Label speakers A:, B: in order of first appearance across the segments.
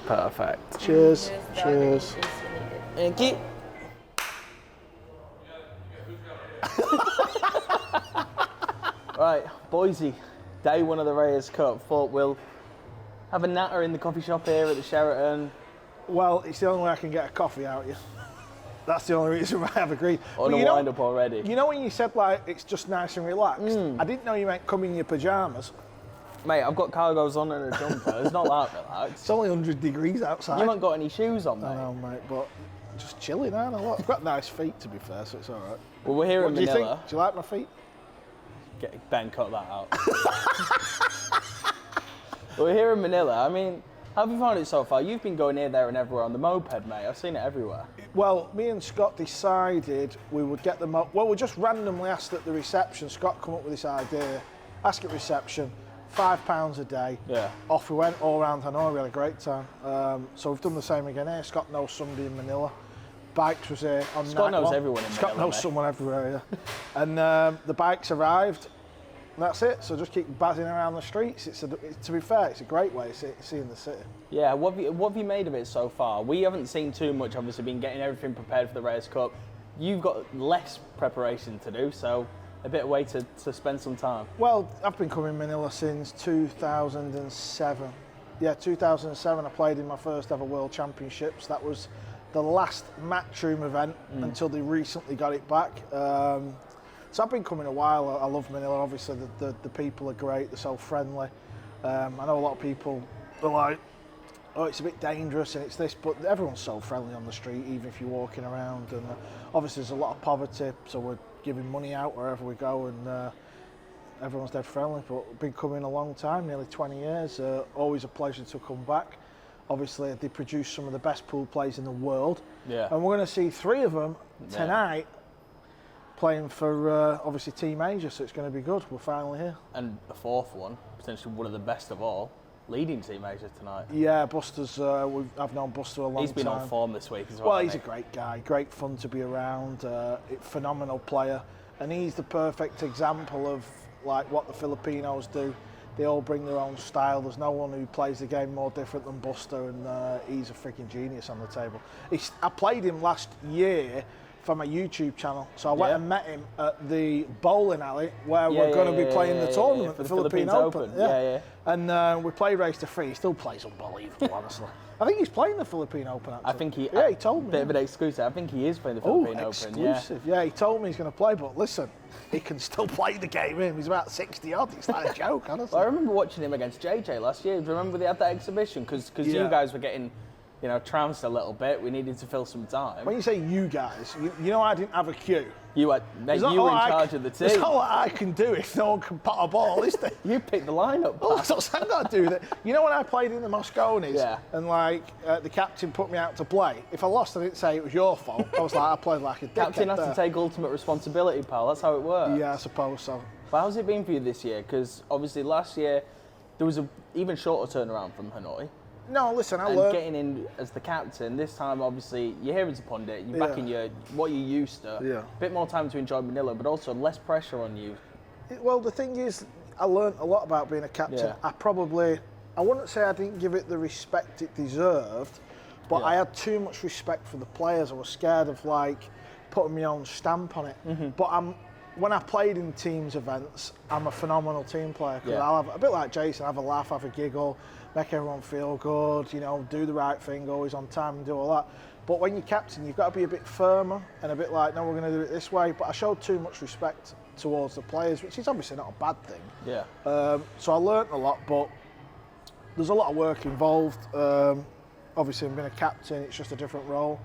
A: Perfect.
B: Cheers. Cheers.
A: Thank you. Right, Boise, day one of the Reyes Cup. Thought we'll have a natter in the coffee shop here at the Sheraton.
B: Well, it's the only way I can get a coffee out of you. That's the only reason why I've agreed.
A: On a wind up already.
B: You know when you said like it's just nice and relaxed? I didn't know you meant come in your pyjamas.
A: Mate, I've got cargos on and a jumper. It's not that relaxed.
B: It's only 100 degrees outside.
A: You haven't got any shoes on, mate.
B: I know, mate, but just chilling, aren't I? Look, I've got nice feet, to be fair, so it's all right.
A: Well, we're here in Manila.
B: Do you think? Do you like my feet?
A: Ben, cut that out. We're here in Manila. I mean, how have you found it so far? You've been going here, there and everywhere on the moped, mate. I've seen it everywhere.
B: Well, me and Scott decided we would get them up. Well, we just randomly asked at the reception. Scott come up with this idea. Ask at reception, £5 a day.
A: Yeah.
B: Off we went all around Hanoi. We had a great time. So we've done the same again here. Scott knows somebody in Manila. Bikes was here on
A: Scott
B: night
A: knows
B: one.
A: everyone in
B: Scott
A: Manila,
B: knows
A: mate.
B: someone everywhere, yeah. And the bikes arrived. And that's it. So just keep buzzing around the streets. To be fair, it's a great way of seeing the city.
A: Yeah, what have you made of it so far? We haven't seen too much, obviously, been getting everything prepared for the Reyes Cup. You've got less preparation to do, so a bit of way to spend some time.
B: Well, I've been coming to Manila since 2007. Yeah, 2007 I played in my first ever World Championships. That was the last matchroom event until they recently got it back. So I've been coming a while. I love Manila. Obviously, the people are great. They're so friendly. I know a lot of people are like, oh, it's a bit dangerous and it's this, but everyone's so friendly on the street, even if you're walking around. And obviously, there's a lot of poverty, so we're giving money out wherever we go, and everyone's dead friendly. But we've been coming a long time, nearly 20 years. Always a pleasure to come back. Obviously, they produce some of the best pool players in the world.
A: Yeah.
B: And we're going to see 3 of them tonight. Playing for obviously Team Asia, so it's going to be good. We're finally here.
A: And a fourth one, potentially one of the best of all, leading Team Asia tonight.
B: Yeah, Buster's. I've known Buster a long time.
A: He's been on form this week as well.
B: Well, he's a great guy, great fun to be around. Phenomenal player, and he's the perfect example of like what the Filipinos do. They all bring their own style. There's no one who plays the game more different than Buster, and he's a freaking genius on the table. I played him last year for my YouTube channel. So I went and met him at the bowling alley where we're going to be playing the tournament,
A: for
B: the Philippine Open.
A: Yeah.
B: And we played race to 3. He still plays unbelievable, honestly. I think he's playing the Philippine Open, actually.
A: I think he
B: told me.
A: Bit of an exclusive. I think he is playing the Philippine Open.
B: Exclusive. Yeah, he told me he's going to play, but listen, he can still play the game. He's about 60 odd. It's like a joke, honestly.
A: Well, I remember watching him against JJ last year. Do you remember they had that exhibition? Because you guys were getting, trounced a little bit. We needed to fill some time.
B: When you say you guys, you know I didn't have a cue.
A: You were in charge of the team.
B: There's not what I can do if no one can pot a ball, is there?
A: You picked the lineup.
B: Oh, that's what I've got to do. That. You know when I played in the Mosconis and the captain put me out to play, if I lost I didn't say it was your fault. I was like, I played like a dickhead.
A: Captain has to take ultimate responsibility, pal. That's how it works.
B: Yeah, I suppose so.
A: But how's it been for you this year? Because obviously last year there was an even shorter turnaround from Hanoi.
B: No, listen, I
A: and
B: learned...
A: getting in as the captain, this time obviously you're here as a pundit, you're back in what you're used to.
B: Yeah.
A: A bit more time to enjoy Manila, but also less pressure on you.
B: Well, the thing is, I learned a lot about being a captain.
A: Yeah.
B: I wouldn't say I didn't give it the respect it deserved, but I had too much respect for the players. I was scared of putting my own stamp on it. Mm-hmm. But when I played in teams events, I'm a phenomenal team player. Because I'll have a bit like Jason, have a laugh, have a giggle, make everyone feel good, do the right thing, always on time and do all that. But when you're captain, you've got to be a bit firmer and a bit like, no, we're going to do it this way. But I showed too much respect towards the players, which is obviously not a bad thing.
A: Yeah.
B: So I learnt a lot, but there's a lot of work involved. Obviously, being a captain, it's just a different role.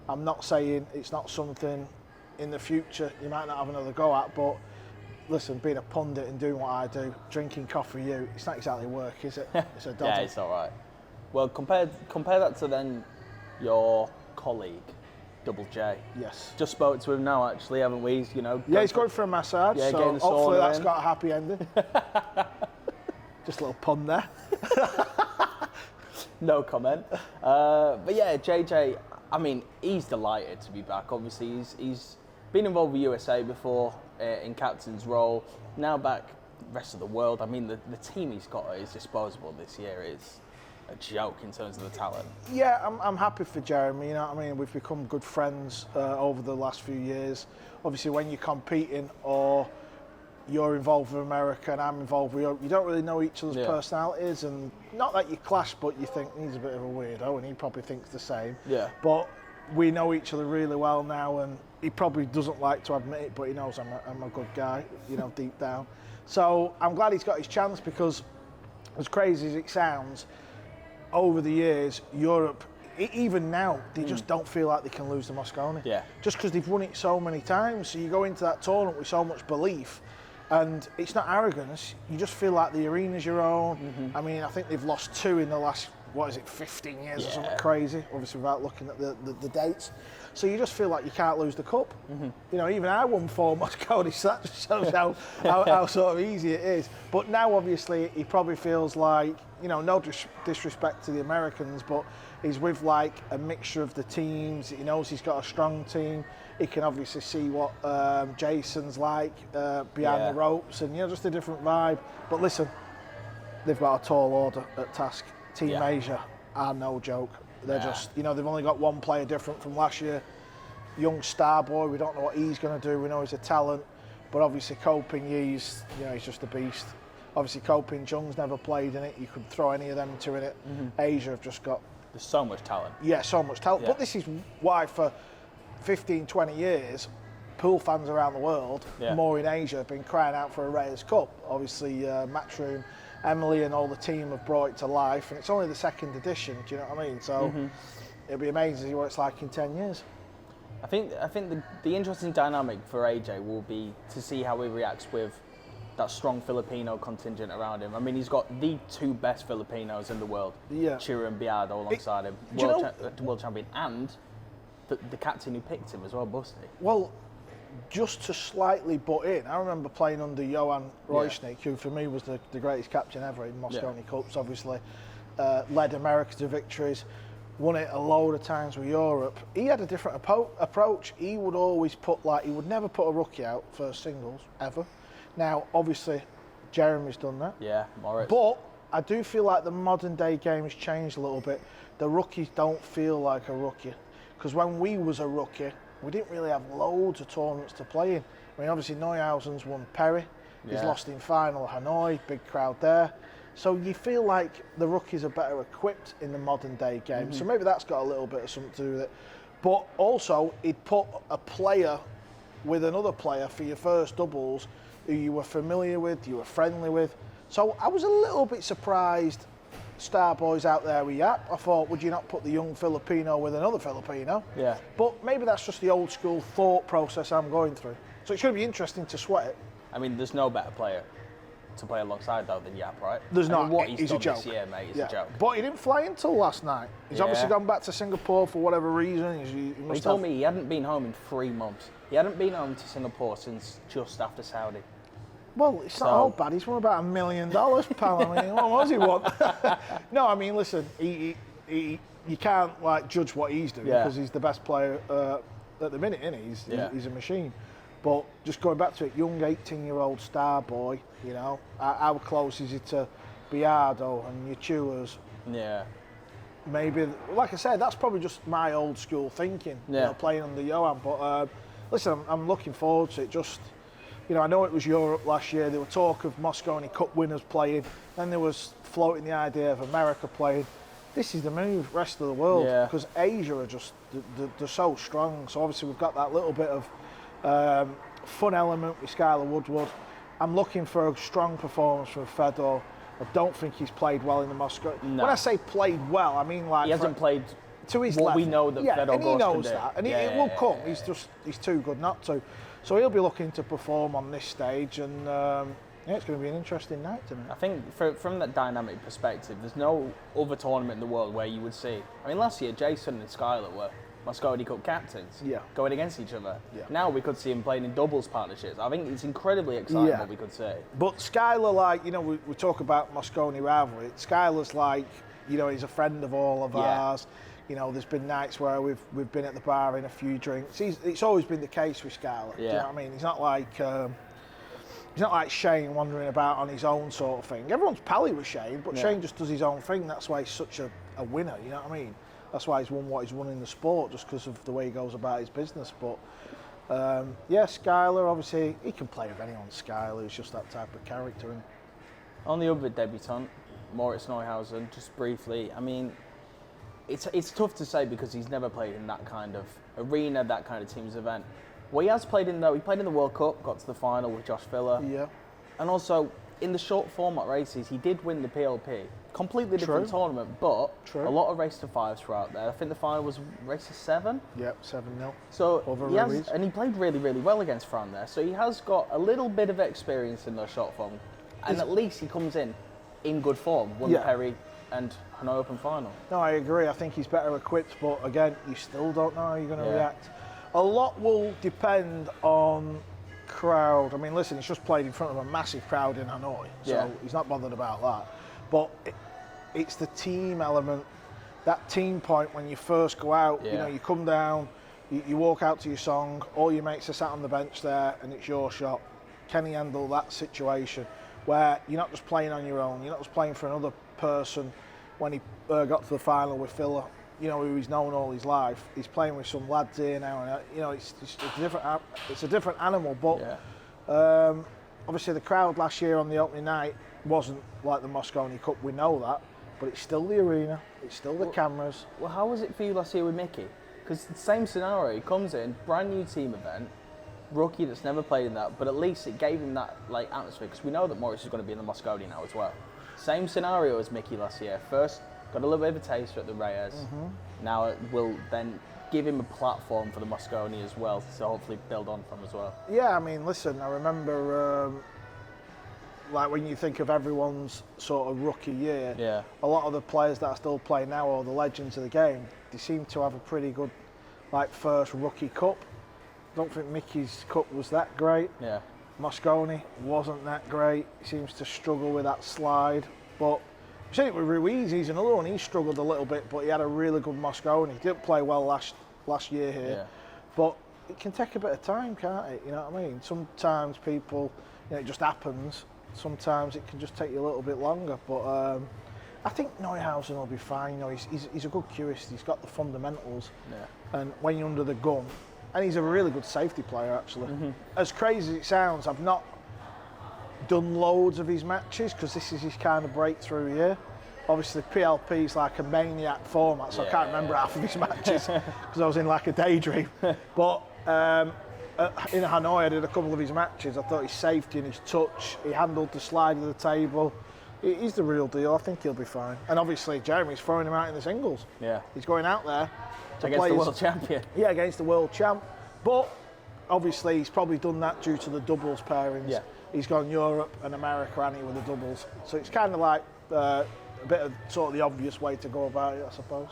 B: I'm not saying it's not something in the future you might not have another go at, but listen, being a pundit and doing what I do, drinking coffee with you, it's not exactly work, is it? It's a dodgy.
A: Yeah, it's all right. Well, compare that to then your colleague, Double J.
B: Yes.
A: Just spoke to him now, actually, haven't we?
B: Yeah, he's going for a massage,
A: yeah,
B: so hopefully that's
A: in.
B: got a happy ending. Just a little pun there.
A: No comment. But yeah, JJ, I mean, he's delighted to be back. Obviously, he's been involved with USA before in captain's role. Now back, rest of the world. I mean, the team he's got at his disposal this year is a joke in terms of the talent.
B: Yeah, I'm happy for Jeremy. You know what I mean? We've become good friends over the last few years. Obviously, when you're competing or you're involved with America and I'm involved with Europe, you don't really know each other's personalities, and not that you clash, but you think he's a bit of a weirdo and he probably thinks the same.
A: Yeah.
B: But we know each other really well now, and he probably doesn't like to admit it, but he knows I'm a good guy, you know, deep down. So I'm glad he's got his chance, because as crazy as it sounds, over the years, Europe, even now, they just don't feel like they can lose the Mosconi.
A: Yeah.
B: Just because they've won it so many times. So you go into that tournament with so much belief, and it's not arrogance. You just feel like the arena's your own. I mean, I think they've lost 2 in the last, 15 years or something crazy, obviously without looking at the dates. So you just feel like you can't lose the cup. You know, even I won 4 Mosconi, so that just shows how sort of easy it is. But now, obviously, he probably feels like, you know, no disrespect to the Americans, but he's with like a mixture of the teams. He knows he's got a strong team. He can obviously see what Jason's like behind the ropes, and, you know, just a different vibe. But listen, they've got a tall order at task. Team Asia are no joke. They're just, you know, they've only got 1 player different from last year. Young star boy, we don't know what he's going to do. We know he's a talent, but obviously Koping, he's just a beast. Obviously Koping, Jung's never played in it. You could throw any of them 2 in it. Asia have just got...
A: There's so much talent.
B: Yeah, so much talent. But this is why for 15, 20 years, pool fans around the world, more in Asia, have been crying out for a Reyes Cup. Obviously, Matchroom, Emily and all the team have brought it to life, and it's only the 2nd edition, do you know what I mean? So it'll be amazing to see what it's like in 10 years.
A: I think the interesting dynamic for AJ will be to see how he reacts with that strong Filipino contingent around him. I mean, he's got the 2 best Filipinos in the world, Chira and Biado alongside him, world champion, and the captain who picked him as well, Busty.
B: Well, just to slightly butt in, I remember playing under Johan Royschnik, who for me was the greatest captain ever in Mosconi Cups, obviously. Led America to victories, won it a load of times with Europe. He had a different approach. He would always he would never put a rookie out first singles, ever. Now, obviously, Jeremy's done that.
A: Yeah, Moritz.
B: But I do feel like the modern day game has changed a little bit. The rookies don't feel like a rookie. Because when we was a rookie, we didn't really have loads of tournaments to play in. I mean, obviously, Neuhausen's won Perry. He's lost in final Hanoi, big crowd there. So you feel like the rookies are better equipped in the modern day game. So maybe that's got a little bit of something to do with it. But also, he'd put a player with another player for your first doubles who you were familiar with, you were friendly with. So I was a little bit surprised star boys out there with Yap. I thought, would you not put the young Filipino with another Filipino?
A: Yeah.
B: But maybe that's just the old school thought process I'm going through. So it should be interesting to sweat it.
A: I mean, there's no better player to play alongside though than Yap, right?
B: There's not.
A: What he's done
B: a joke.
A: this year, mate, is a joke.
B: But he didn't fly until last night. He's obviously gone back to Singapore for whatever reason.
A: He told me he hadn't been home in 3 months. He hadn't been home to Singapore since just after Saudi.
B: Well, it's not all bad. He's won about $1 million, pal. I mean, what does he want? No, I mean, listen, you can't like judge what he's doing because he's the best player at the minute, isn't he? He's a machine. But just going back to it, young 18-year-old star boy, you know, how close is he to Biado and Yachuas?
A: Yeah.
B: Maybe, like I said, that's probably just my old school thinking, you know, playing under Johan. But listen, I'm looking forward to it. Just, you know, I know it was Europe last year. There were talk of Mosconi Cup winners playing. Then there was floating the idea of America playing. This is the move, rest of the world, because Asia are just, they're so strong. So obviously we've got that little bit of fun element with Skylar Woodward. I'm looking for a strong performance from Fedor. I don't think he's played well in the Moscow. No. When I say played well, I mean like
A: he hasn't played
B: to his
A: what
B: level.
A: We know that Fedor
B: and he knows
A: can do.
B: that, and it will come. He's too good not to. So he'll be looking to perform on this stage, and it's going to be an interesting night tonight.
A: I think from that dynamic perspective, there's no other tournament in the world where you would see. I mean, last year Jason and Skylar were Mosconi Cup captains, going against each other. Yeah. Now we could see him playing in doubles partnerships. I think it's incredibly exciting what we could see.
B: But Skylar, like, you know, we talk about Mosconi rivalry. Skylar's like, you know, he's a friend of all of ours. You know, there's been nights where we've been at the bar in a few drinks. It's always been the case with Skylar. Do you know what I mean? He's not like, He's not like Shane wandering about on his own sort of thing. Everyone's pally with Shane, but Shane just does his own thing. That's why he's such a winner, you know what I mean? That's why he's won what he's won in the sport, just because of the way he goes about his business. But Skyler, obviously, he can play with anyone, Skyler. He's just that type of character. And
A: on the other debutant, Moritz Neuhausen, just briefly, I mean, it's tough to say because he's never played in that kind of arena, that kind of team's event. Well, he has played in, though. He played in the World Cup, got to the final with Josh Filler.
B: Yeah.
A: And also, in the short format races, he did win the PLP. Completely different tournament, but a lot of race to fives were out there. I think the final was race to 7.
B: Yep, 7-0.
A: So he played really, really well against Fran there. So he has got a little bit of experience in the short form. And at least he comes in good form. Won the Perry and Hanoi Open final.
B: No, I agree. I think he's better equipped, but again, you still don't know how you're going to react. A lot will depend on crowd. I mean, listen, he's just played in front of a massive crowd in Hanoi, so he's not bothered about that. But it's the team element, that team point when you first go out. You know, you come down, you walk out to your song, all your mates are sat on the bench there, and it's your shot. Can he handle that situation where you're not just playing on your own, you're not just playing for another person? When he got to the final with Filler, you know, who he's known all his life, he's playing with some lads here now, and you know, it's a different animal. But obviously the crowd last year on the opening night wasn't like the Moscone Cup, we know that, but it's still the arena, it's still the cameras.
A: Well, how was it for you last year with Mickey? Because the same scenario, he comes in, brand new team event, rookie that's never played in that, but at least it gave him that like atmosphere, because we know that Morris is going to be in the Moscone now as well. Same scenario as Mickey last year. First, got a little bit of a taster at the Reyes. Now it will then give him a platform for the Moscone as well, to hopefully build on from as well.
B: Yeah, I mean, listen, I remember, like when you think of everyone's sort of rookie year, a lot of the players that are still playing now, or the legends of the game, they seem to have a pretty good, like, first rookie cup. Don't think Mickey's cup was that great. Moscone wasn't that great. He seems to struggle with that slide, but I've seen it with Ruiz. He's another one. He struggled a little bit, but he had a really good Moscone. He didn't play well last year here, but it can take a bit of time, can't it? You know what I mean? Sometimes people, you know, it just happens. Sometimes it can just take you a little bit longer, but I think Neuhausen will be fine. You know, he's a good curist. He's got the fundamentals, and when you're under the gun, and he's a really good safety player actually. As crazy as it sounds, I've not done loads of his matches because this is his kind of breakthrough year. Obviously PLP is like a maniac format, so I can't remember half of his matches because I was in like a daydream. But in Hanoi I did a couple of his matches. I thought his safety and his touch, he handled the slide of the table. He's the real deal. I think he'll be fine. And obviously Jeremy's throwing him out in the singles. He's going out there to
A: against
B: play
A: the world champion.
B: Yeah, against the world champ. But obviously he's probably done that due to the doubles pairings. He's gone Europe and America, and he with the doubles. So it's kind of like a bit of sort of the obvious way to go about it, I suppose.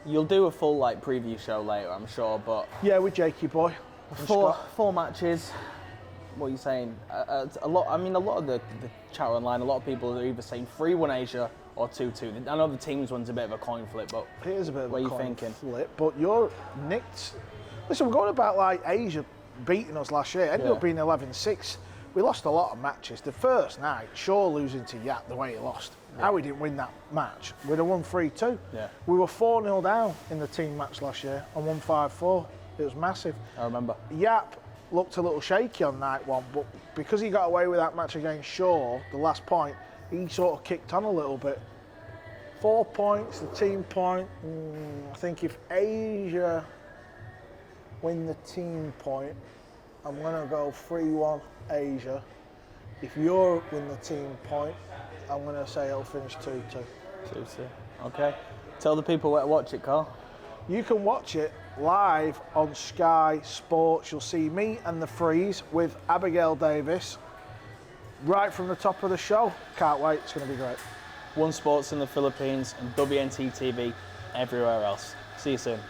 A: You'll do a full like preview show later, I'm sure, but
B: yeah, with Jakey boy.
A: Four matches. What are you saying? A lot. I mean, a lot of the chat online, a lot of people are either saying 3-1 Asia or 2-2. I know the teams one's a bit of a coin flip, but
B: it is a bit of
A: what
B: a coin flip. But you're nicked. Listen, we're going about like Asia beating us last year. Ended up being 11-6. We lost a lot of matches. The first night, Shaw losing to Yat the way he lost. How we didn't win that match. We'd have won 3-2. We were 4-0 down in the team match last year and won 5-4. It was massive.
A: I remember.
B: Yap looked a little shaky on night one, but because he got away with that match against Shaw, the last point, he sort of kicked on a little bit. 4 points, the team point. I think if Asia win the team point, I'm going to go 3-1 Asia. If Europe win the team point, I'm going to say it'll finish 2-2.
A: 2-2. Okay. Tell the people where to watch it, Carl.
B: You can watch it live on Sky Sports. You'll see me and the Freeze with Abigail Davis right from the top of the show. Can't wait. It's going to be great.
A: One Sports in the Philippines and WNT TV everywhere else. See you soon.